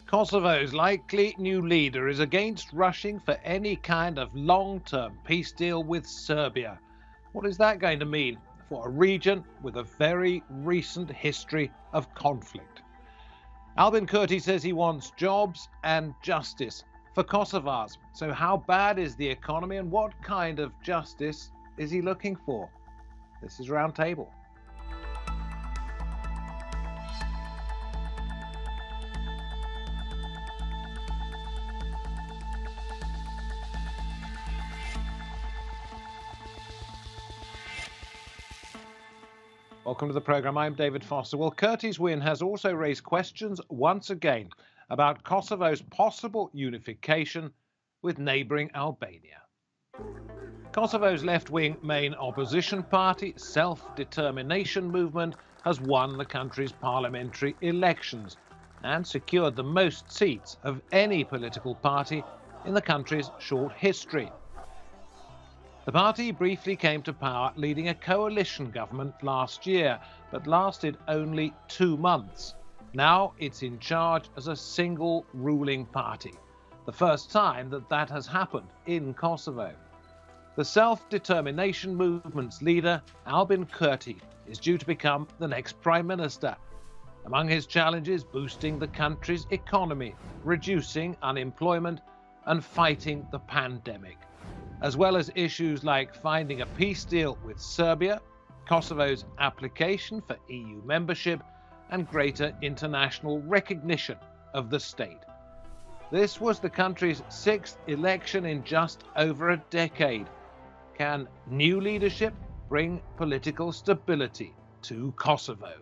Kosovo's likely new leader is against rushing for any kind of long-term peace deal with Serbia. What is that going to mean for a region with a very recent history of conflict? Albin Kurti says he wants jobs and justice for Kosovars. So how bad is the economy and what kind of justice is he looking for? This is Roundtable. Welcome to the programme. I'm David Foster. Well, Kurti's win has also raised questions once again about Kosovo's possible unification with neighbouring Albania. Kosovo's left-wing main opposition party, Self-Determination Movement, has won the country's parliamentary elections and secured the most seats of any political party in the country's short history. The party briefly came to power leading a coalition government last year, but lasted only 2 months. Now it's in charge as a single ruling party, the first time that has happened in Kosovo. The Self-Determination Movement's leader, Albin Kurti, is due to become the next Prime Minister. Among his challenges, boosting the country's economy, reducing unemployment, and fighting the pandemic, as well as issues like finding a peace deal with Serbia, Kosovo's application for EU membership, and greater international recognition of the state. This was the country's 6th election in just over a decade. Can new leadership bring political stability to Kosovo?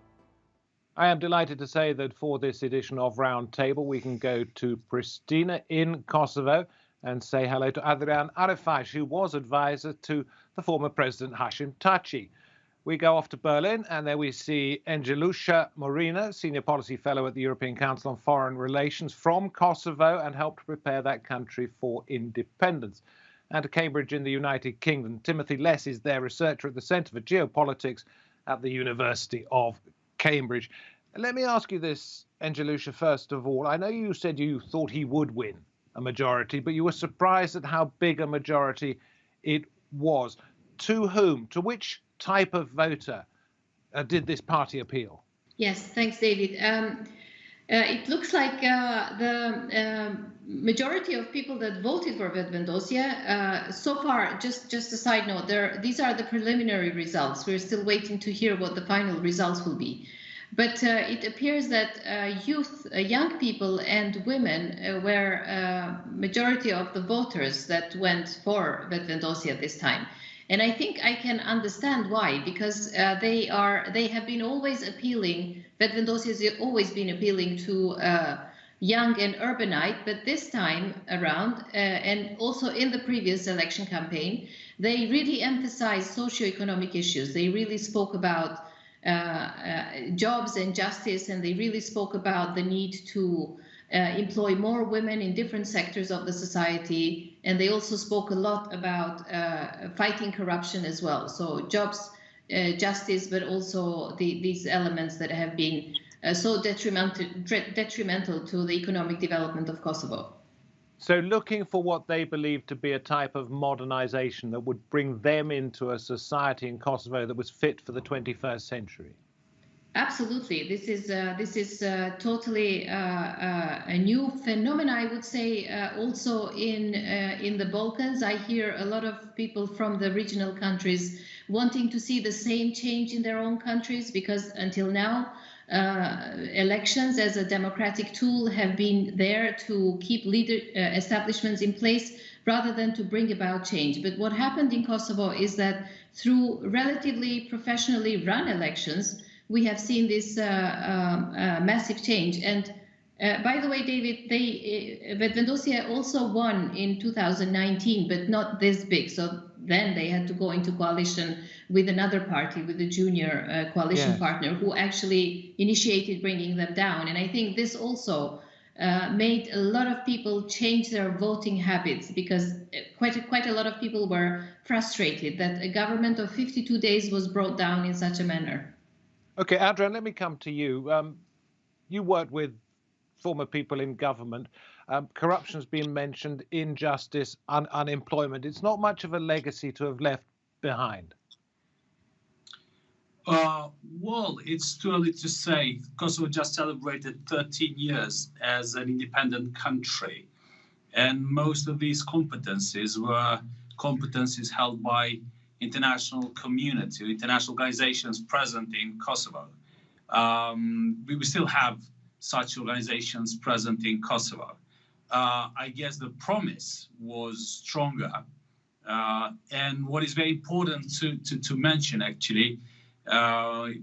I am delighted to say that for this edition of Roundtable, we can go to Pristina in Kosovo and say hello to Ardian Arifaj, who was advisor to the former President Hashim Thaci. We go off to Berlin, and there we see Engjellushe Morina, Senior Policy Fellow at the European Council on Foreign Relations from Kosovo, and helped prepare that country for independence. And to Cambridge in the United Kingdom, Timothy Less is their researcher at the Centre for Geopolitics at the University of Cambridge. Let me ask you this, Engjellushe, first of all. I know you said you thought he would win a majority, but you were surprised at how big a majority it was. To whom, to which type of voter did this party appeal? Yes, thanks, David. It looks like the majority of people that voted for Vetëvendosje, so far, just a side note, these are the preliminary results. We're still waiting to hear what the final results will be. But it appears that young people and women were majority of the voters that went for Vetëvendosje at this time. And I think I can understand why, because they have been always appealing, Vetëvendosje has always been appealing to young and urbanite, but this time around, and also in the previous election campaign, they really emphasized socioeconomic issues. They really spoke about jobs and justice, and they really spoke about the need to employ more women in different sectors of the society, and they also spoke a lot about fighting corruption as well. So jobs, justice, but also these elements that have been so detrimental to the economic development of Kosovo. So looking for what they believe to be a type of modernization that would bring them into a society in Kosovo that was fit for the 21st century. Absolutely. This is totally a new phenomenon, I would say. Also in the Balkans, I hear a lot of people from the regional countries wanting to see the same change in their own countries, because until now, elections as a democratic tool have been there to keep establishments in place rather than to bring about change. But what happened in Kosovo is that through relatively professionally run elections, we have seen this massive change. And by the way, David, Vetëvendosje also won in 2019, but not this big. So then they had to go into coalition with another party, with a junior coalition partner, who actually initiated bringing them down. And I think this also made a lot of people change their voting habits, because quite a lot of people were frustrated that a government of 52 days was brought down in such a manner. Okay, Adrian, let me come to you. You worked with former people in government. Corruption's been mentioned, injustice, unemployment. It's not much of a legacy to have left behind. Well, it's too early to say. Kosovo just celebrated 13 years as an independent country. And most of these competencies were competencies held by international community, international organizations present in Kosovo. We still have such organizations present in Kosovo. I guess the promise was stronger. And what is very important to mention, actually,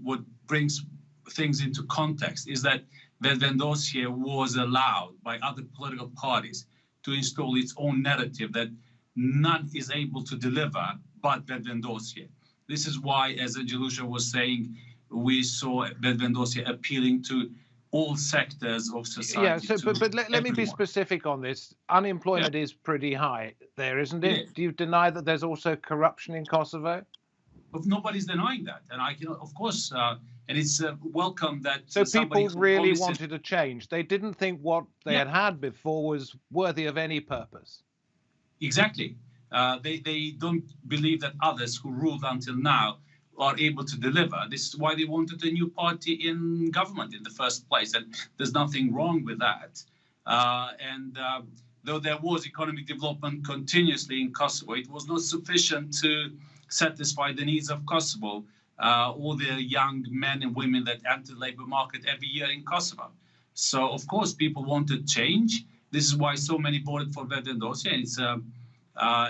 what brings things into context is that Vendosje was allowed by other political parties to install its own narrative that none is able to deliver but Vendosje. This is why, as Engjellushe was saying, we saw Vendosje appealing to all sectors of society. Yeah, but let me be specific on this. Unemployment is pretty high there, isn't it? Yeah. Do you deny that there's also corruption in Kosovo? But nobody's denying that, and I can, of course, and it's welcome that. So people really wanted a change. They didn't think what they had before was worthy of any purpose. Exactly. They don't believe that others who ruled until now are able to deliver. This is why they wanted a new party in government in the first place, and there's nothing wrong with that. Though there was economic development continuously in Kosovo, it was not sufficient to satisfy the needs of Kosovo, all the young men and women that enter the labor market every year in Kosovo. So, of course, people wanted change. This is why so many voted for Vendosje, and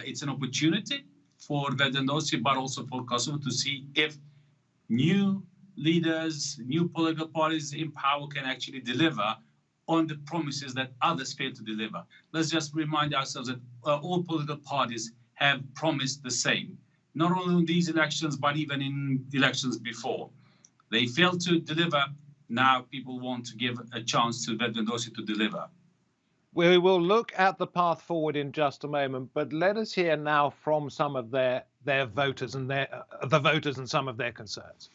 it's an opportunity for Vendosje, but also for Kosovo to see if new leaders, new political parties in power can actually deliver on the promises that others failed to deliver. Let's just remind ourselves that all political parties have promised the same, not only in these elections, but even in elections before. They failed to deliver. Now people want to give a chance to Vendosje to deliver. We will look at the path forward in just a moment, but let us hear now from some of their voters and the voters and some of their concerns.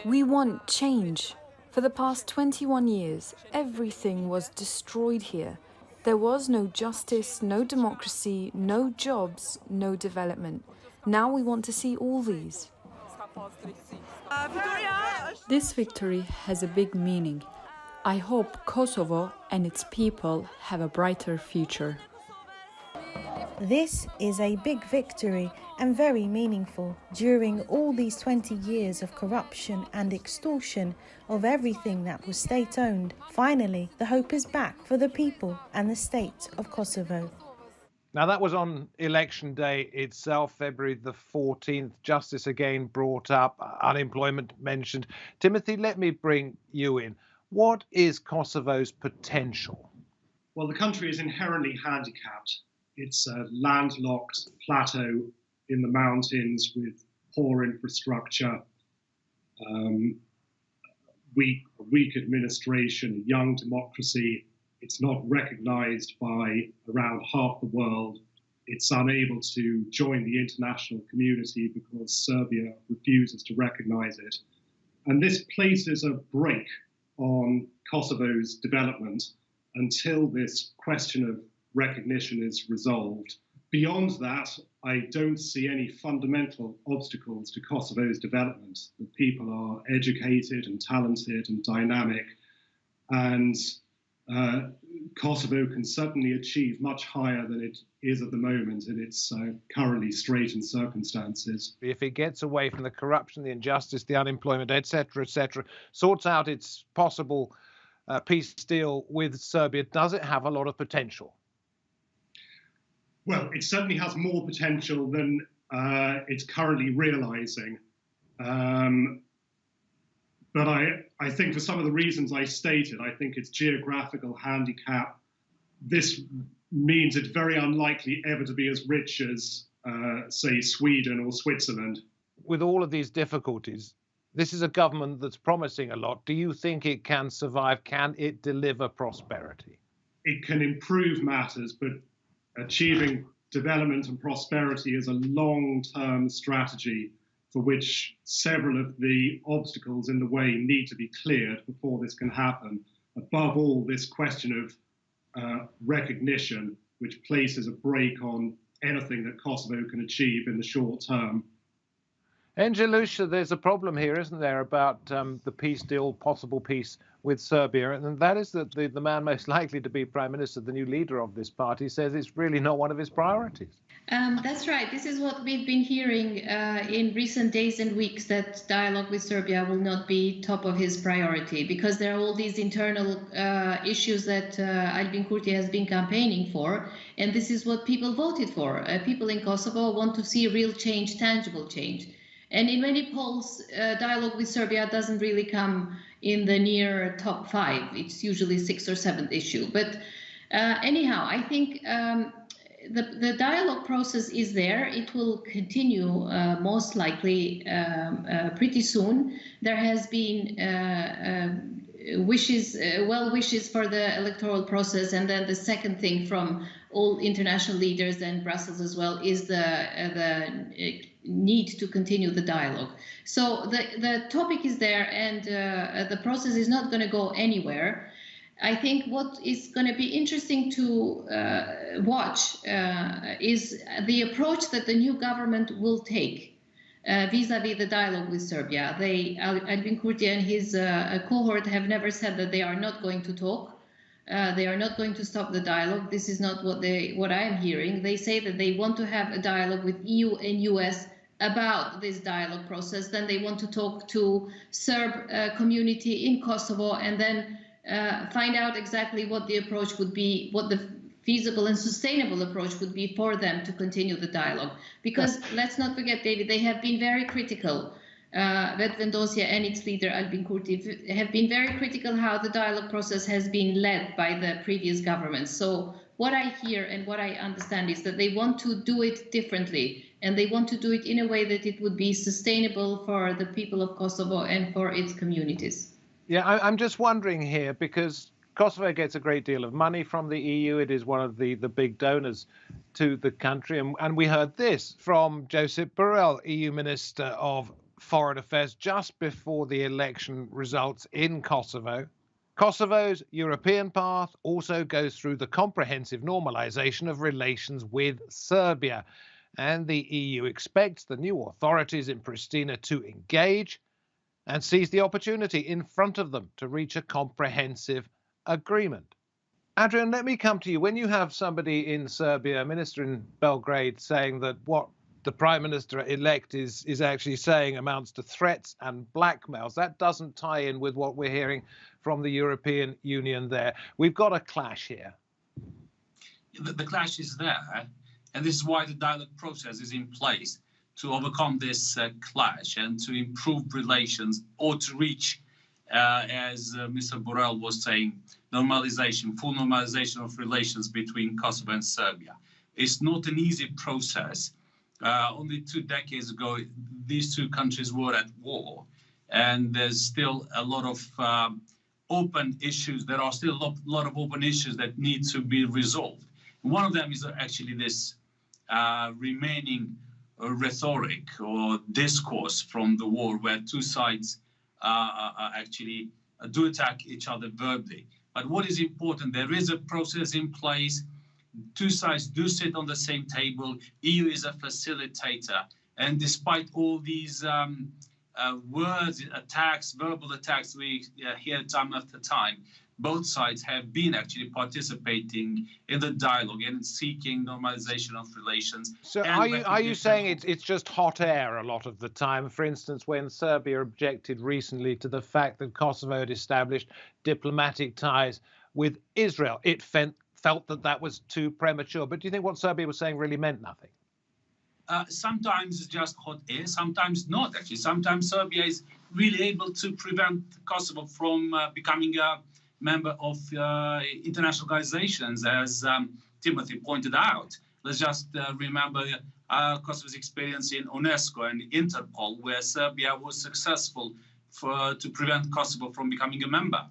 We want change. For the past 21 years, everything was destroyed here. There was no justice, no democracy, no jobs, no development. Now we want to see all these. This victory has a big meaning. I hope Kosovo and its people have a brighter future. This is a big victory and very meaningful. During all these 20 years of corruption and extortion of everything that was state-owned, finally the hope is back for the people and the state of Kosovo. Now that was on election day itself, February the 14th. Justice again brought up, unemployment mentioned. Timothy, let me bring you in. What is Kosovo's potential? Well, the country is inherently handicapped. It's a landlocked plateau in the mountains with poor infrastructure, weak administration, a young democracy. It's not recognized by around half the world. It's unable to join the international community because Serbia refuses to recognize it. And this places a brake on Kosovo's development until this question of recognition is resolved. Beyond that, I don't see any fundamental obstacles to Kosovo's development. The people are educated and talented and dynamic, and Kosovo can certainly achieve much higher than it is at the moment in its currently straitened circumstances. If it gets away from the corruption, the injustice, the unemployment, etc., sorts out its possible peace deal with Serbia, does it have a lot of potential? Well, it certainly has more potential than it's currently realizing. But I think for some of the reasons I stated, I think its geographical handicap, this means it's very unlikely ever to be as rich as, say, Sweden or Switzerland. With all of these difficulties, this is a government that's promising a lot. Do you think it can survive? Can it deliver prosperity? It can improve matters, but achieving development and prosperity is a long-term strategy for which several of the obstacles in the way need to be cleared before this can happen. Above all, this question of recognition, which places a brake on anything that Kosovo can achieve in the short term. Engjellushe, there's a problem here, isn't there, about the peace deal, possible peace with Serbia, and that is that the man most likely to be Prime Minister, the new leader of this party, says it's really not one of his priorities. That's right. This is what we've been hearing in recent days and weeks, that dialogue with Serbia will not be top of his priority because there are all these internal issues that Albin Kurti has been campaigning for, and this is what people voted for. People in Kosovo want to see real change, tangible change. And in many polls, dialogue with Serbia doesn't really come in the near top 5. It's usually 6th or 7th issue. But anyhow, I think the dialogue process is there. It will continue most likely pretty soon. There has been well wishes for the electoral process, and then the second thing from all international leaders and Brussels as well is the need to continue the dialogue. So the topic is there, and the process is not going to go anywhere. I think what is going to be interesting to watch is the approach that the new government will take vis-a-vis the dialogue with Serbia. Albin Kurti and his cohort have never said that they are not going to talk. They are not going to stop the dialogue. This is not what I am hearing. They say that they want to have a dialogue with EU and US about this dialogue process. Then they want to talk to Serb community in Kosovo, and then find out exactly what the approach would be, what the feasible and sustainable approach would be for them to continue the dialogue. Because let's not forget, David, they have been very critical. Vetëvendosja and its leader, Albin Kurti, have been very critical how the dialogue process has been led by the previous government. So what I hear and what I understand is that they want to do it differently, and they want to do it in a way that it would be sustainable for the people of Kosovo and for its communities. Yeah, I'm just wondering here, because Kosovo gets a great deal of money from the EU. It is one of the big donors to the country. And we heard this from Josep Borrell, EU Minister of Foreign Affairs, just before the election results in Kosovo. Kosovo's European path also goes through the comprehensive normalization of relations with Serbia. And the EU expects the new authorities in Pristina to engage and seize the opportunity in front of them to reach a comprehensive agreement. Adrian, let me come to you. When you have somebody in Serbia, a minister in Belgrade, saying that what the Prime Minister-elect is actually saying amounts to threats and blackmails, that doesn't tie in with what we're hearing from the European Union there. We've got a clash here. The clash is there, and this is why the dialogue process is in place, to overcome this clash and to improve relations, or to reach, as Mr. Borrell was saying, normalization, full normalization of relations between Kosovo and Serbia. It's not an easy process. Only 2 decades ago, these two countries were at war, and there's still a lot of open issues. There are still a lot of open issues that need to be resolved. One of them is actually this remaining rhetoric or discourse from the war, where two sides actually do attack each other verbally. But what is important, there is a process in place. Two sides do sit on the same table. EU is a facilitator. And despite all these words, attacks, verbal attacks we hear time after time, both sides have been actually participating in the dialogue and seeking normalization of relations. So are you saying it's just hot air a lot of the time? For instance, when Serbia objected recently to the fact that Kosovo had established diplomatic ties with Israel, it felt that was too premature. But do you think what Serbia was saying really meant nothing? Sometimes it's just hot air, sometimes not, actually. Sometimes Serbia is really able to prevent Kosovo from becoming a member of international organizations, as Timothy pointed out. Let's just remember Kosovo's experience in UNESCO and Interpol, where Serbia was successful to prevent Kosovo from becoming a member.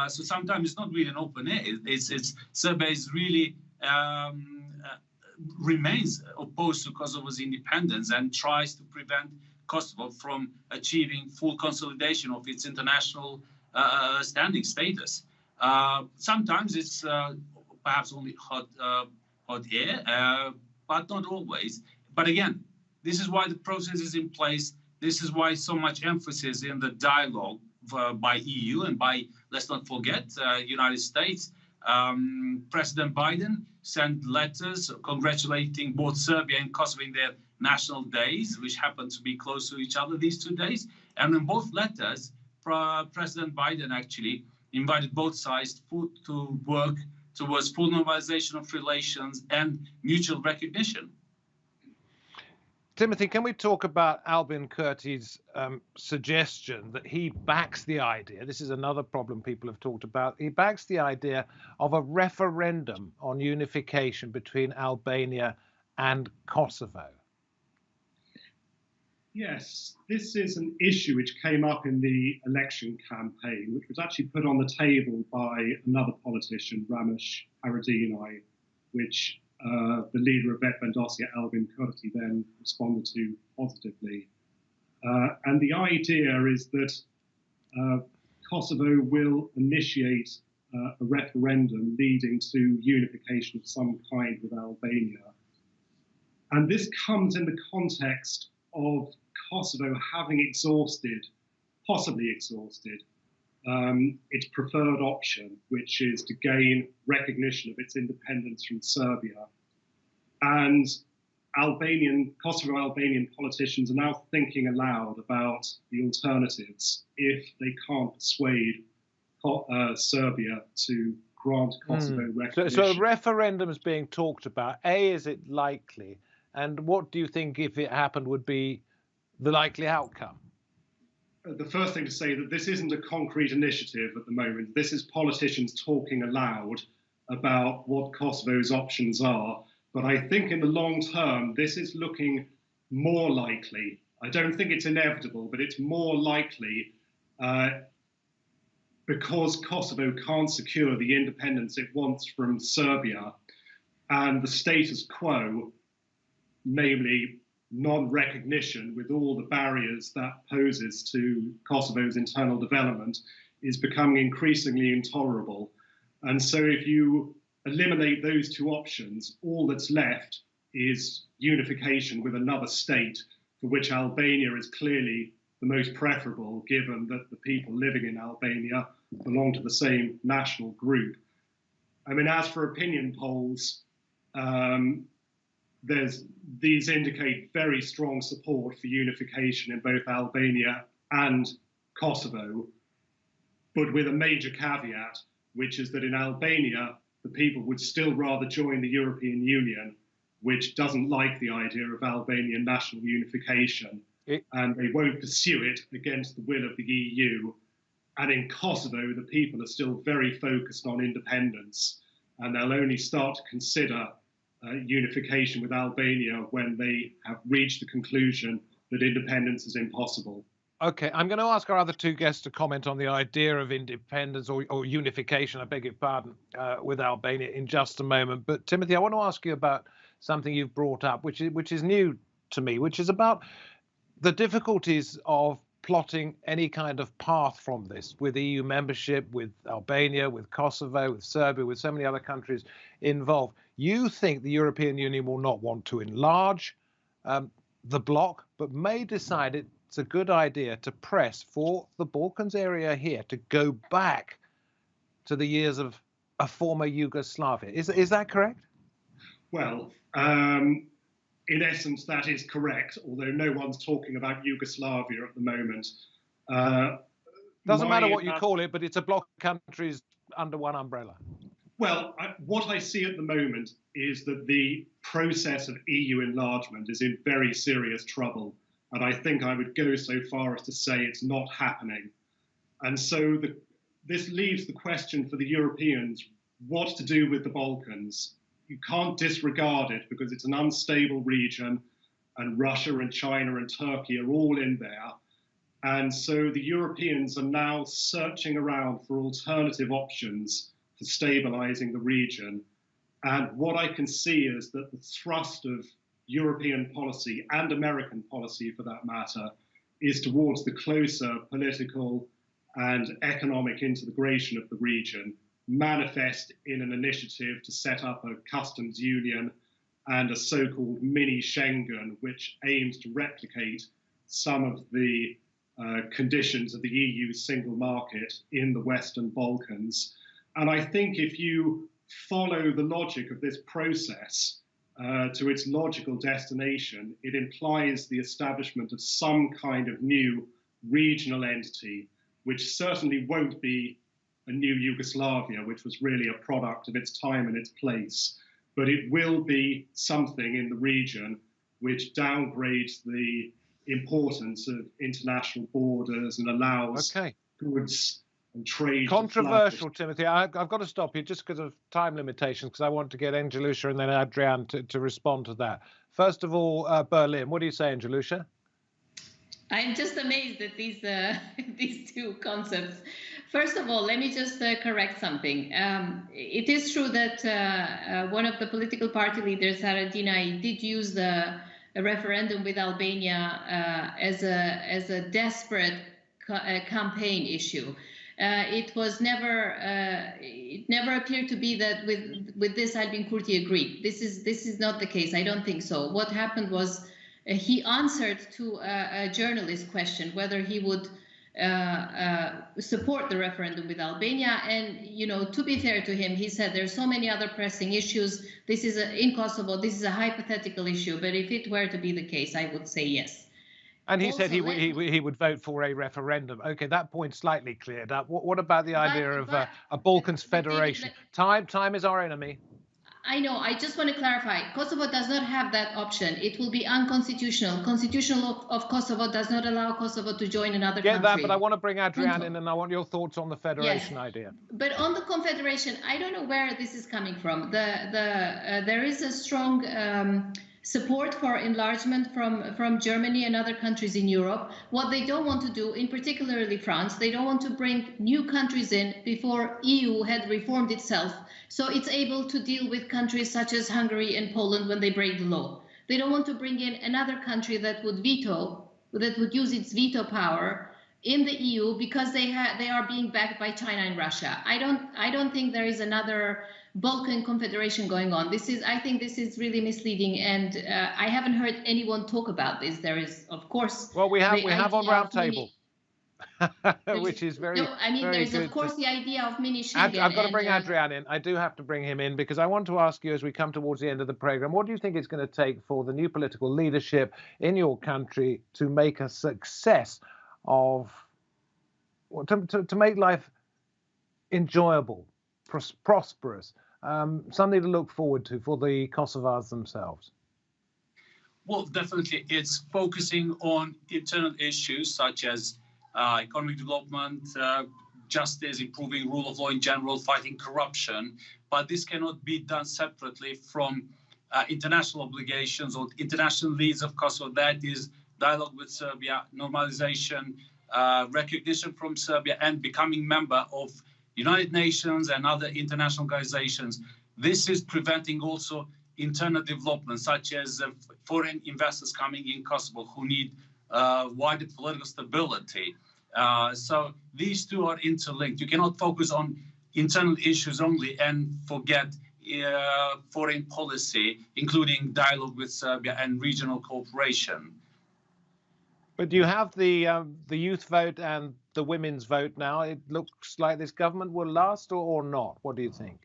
So sometimes it's not really an open air. Serbia is really remains opposed to Kosovo's independence and tries to prevent Kosovo from achieving full consolidation of its international standing status. Sometimes it's perhaps only hot air, but not always. But again, this is why the process is in place. This is why so much emphasis in the dialogue by EU and by, let's not forget, United States. President Biden sent letters congratulating both Serbia and Kosovo in their national days, which happen to be close to each other these 2 days. And in both letters, President Biden actually invited both sides to work towards full normalization of relations and mutual recognition. Timothy, can we talk about Albin Kurti's suggestion that he backs the idea? This is another problem people have talked about. He backs the idea of a referendum on unification between Albania and Kosovo. Yes, this is an issue which came up in the election campaign, which was actually put on the table by another politician, Ramesh Haradinaj, which the leader of Vetvendosia, Albin Kurti, then responded to positively. And the idea is that Kosovo will initiate a referendum leading to unification of some kind with Albania. And this comes in the context of Kosovo having possibly exhausted, its preferred option, which is to gain recognition of its independence from Serbia. And Kosovo-Albanian politicians are now thinking aloud about the alternatives if they can't persuade Serbia to grant Kosovo recognition. So a referendum is being talked about. A, is it likely? And what do you think, if it happened, would be the likely outcome? The first thing to say that this isn't a concrete initiative at the moment. This is politicians talking aloud about what Kosovo's options are. But I think in the long term, this is looking more likely. I don't think it's inevitable, but it's more likely because Kosovo can't secure the independence it wants from Serbia, and the status quo, namely non-recognition with all the barriers that poses to Kosovo's internal development, is becoming increasingly intolerable. And so if you eliminate those two options, all that's left is unification with another state, for which Albania is clearly the most preferable, given that the people living in Albania belong to the same national group. I mean, as for opinion polls, these indicate very strong support for unification in both Albania and Kosovo, but with a major caveat, which is that in Albania, the people would still rather join the European Union, which doesn't like the idea of Albanian national unification, and they won't pursue it against the will of the EU. And in Kosovo, the people are still very focused on independence, and they'll only start to consider unification with Albania when they have reached the conclusion that independence is impossible. Okay, I'm going to ask our other two guests to comment on the idea of independence or unification, I beg your pardon, with Albania in just a moment. But Timothy, I want to ask you about something you've brought up, which is new to me, which is about the difficulties of plotting any kind of path from this with EU membership, with Albania, with Kosovo, with Serbia, with so many other countries involved. You think the European Union will not want to enlarge the bloc, but may decide it's a good idea to press for the Balkans area here to go back to the years of a former Yugoslavia. Is that correct? Well, in essence, that is correct, although no one's talking about Yugoslavia at the moment. Doesn't matter what you call it, but it's a bloc of countries under one umbrella. Well, what I see at the moment is that the process of EU enlargement is in very serious trouble. And I think I would go so far as to say it's not happening. And so this leaves the question for the Europeans, what to do with the Balkans. You can't disregard it because it's an unstable region, and Russia and China and Turkey are all in there. And so the Europeans are now searching around for alternative options for stabilizing the region. And what I can see is that the thrust of European policy and American policy, for that matter, is towards the closer political and economic integration of the region, manifest in an initiative to set up a customs union and a so-called mini Schengen, which aims to replicate some of the conditions of the EU's single market in the Western Balkans. And I think if you follow the logic of this process to its logical destination, it implies the establishment of some kind of new regional entity, which certainly won't be a new Yugoslavia, which was really a product of its time and its place, but it will be something in the region which downgrades the importance of international borders and allows goods and trade. Controversial, Timothy. I've got to stop you just because of time limitations, because I want to get Engjellushe and then Adrian to respond to that. First of all, Berlin, what do you say, Engjellushe? I'm just amazed at these two concepts. First of all, let me just correct something. It is true that one of the political party leaders, Ardian, did use a referendum with Albania as a desperate campaign issue. It was never. It never appeared to be that with this Albin Kurti agreed. This is not the case. I don't think so. What happened was he answered to a journalist question whether he would support the referendum with Albania, and to be fair to him, he said there's so many other pressing issues. This is in Kosovo. This is a hypothetical issue, but if it were to be the case, I would say yes. And he said he would vote for a referendum. Okay, that point slightly cleared up. What about the idea of a Balkans federation? Time is our enemy. I know. I just want to clarify. Kosovo does not have that option. It will be unconstitutional. Constitutional law of Kosovo does not allow Kosovo to join another country. Get that, but I want to bring Adrian in, and I want your thoughts on the federation idea. But on the confederation, I don't know where this is coming from. There is a strong support for enlargement from Germany and other countries in Europe. What they don't want to do, in particularly France, they don't want to bring new countries in before EU had reformed itself, so it's able to deal with countries such as Hungary and Poland when they break the law. They don't want to bring in another country that would use its veto power in the EU because they are being backed by China and Russia. I don't think there is another Balkan Confederation going on. I think this is really misleading, and I haven't heard anyone talk about this. There is, of course, well, we have on Roundtable, which is very. No, I mean, very there's good. Of course the idea of mini Schengen. I've got to bring Adrian in. I do have to bring him in because I want to ask you, as we come towards the end of the program, what do you think it's going to take for the new political leadership in your country to make a success of, to make life enjoyable, prosperous, something to look forward to for the Kosovars themselves? Well, definitely, it's focusing on internal issues such as economic development, justice, improving rule of law in general, fighting corruption. But this cannot be done separately from international obligations or international needs of Kosovo. That is dialogue with Serbia, normalization, recognition from Serbia, and becoming member of United Nations and other international organizations. This is preventing also internal development, such as foreign investors coming in Kosovo who need wider political stability. So these two are interlinked. You cannot focus on internal issues only and forget foreign policy, including dialogue with Serbia and regional cooperation. But do you have the youth vote and the women's vote now? It looks like this government will last or not. What do you think?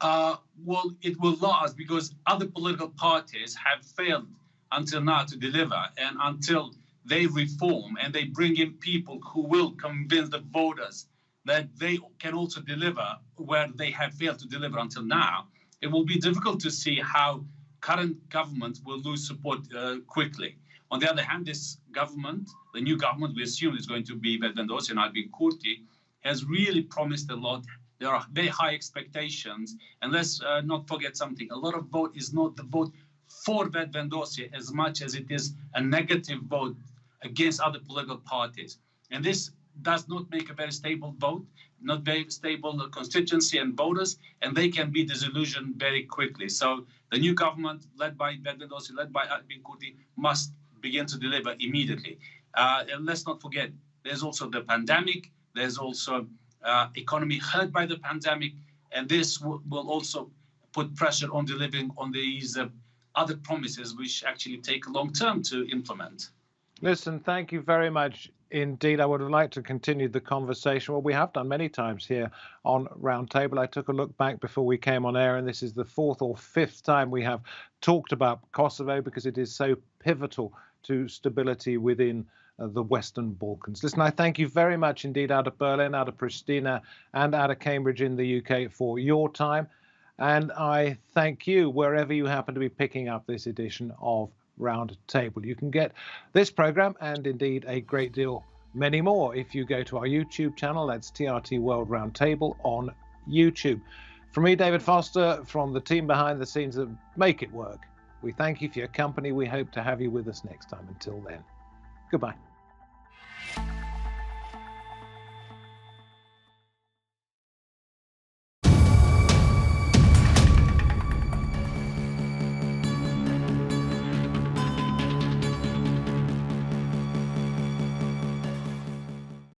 Well, it will last because other political parties have failed until now to deliver, and until they reform and they bring in people who will convince the voters that they can also deliver where they have failed to deliver until now, it will be difficult to see how current government will lose support quickly. On the other hand, this government, the new government, we assume is going to be Vetvendosi and Albin Kurti, has really promised a lot. There are very high expectations. And let's not forget something. A lot of vote is not the vote for Vetvendosi as much as it is a negative vote against other political parties. And this does not make a very stable vote, not very stable constituency and voters, and they can be disillusioned very quickly. So the new government, led by Vetvendosi, led by Albin Kurti, must begin to deliver immediately. And let's not forget, there's also the pandemic. There's also economy hurt by the pandemic. And this will also put pressure on delivering on these other promises, which actually take a long term to implement. Listen, thank you very much indeed. I would have liked to continue the conversation. Well, we have done many times here on Roundtable. I took a look back before we came on air, and this is the 4th or 5th time we have talked about Kosovo, because it is so pivotal to stability within the Western Balkans. Listen, I thank you very much indeed, out of Berlin, out of Pristina, and out of Cambridge in the UK, for your time. And I thank you wherever you happen to be picking up this edition of Roundtable. You can get this program and indeed a great deal many more if you go to our YouTube channel. That's TRT World Roundtable on YouTube. From me, David Foster, from the team behind the scenes that make it work, we thank you for your company. We hope to have you with us next time. Until then, goodbye.